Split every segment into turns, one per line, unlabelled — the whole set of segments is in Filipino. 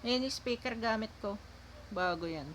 Ayan yung speaker gamit ko. Bago yan.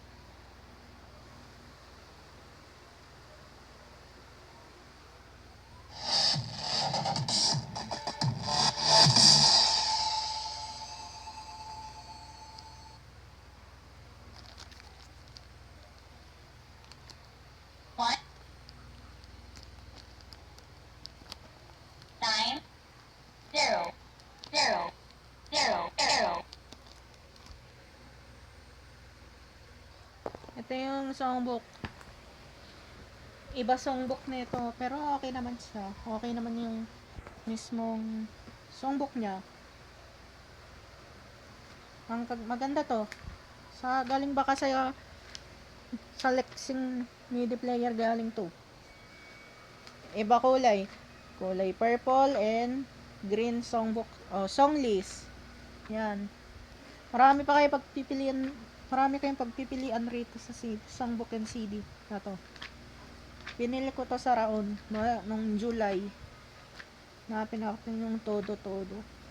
Ito yung songbook. Iba songbook nito, pero okay naman siya. Okay naman yung mismong songbook niya. Maganda to. Galing baka sa Lexing MIDI player galing to. Iba kulay. Kulay purple and green songbook. Oh, song list. Yan. Marami kayong pagpipilian rito sa songbook and CD na to. Pinili ko to sa Raon nung July. Hanapin natin yung todo.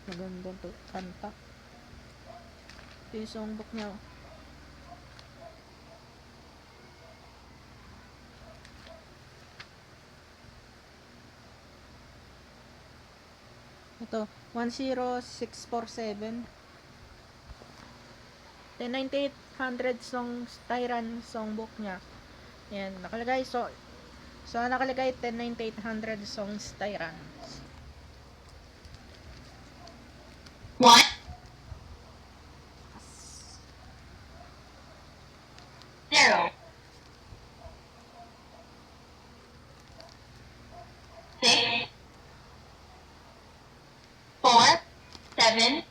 Maganda to. Kanta. Ito yung songbook niya. Ito, 10647. 9800 songs Tyran songbook niya. Yan, nakalagay nakalagay 109,800 songs Tyran.
What? 0 6 4 7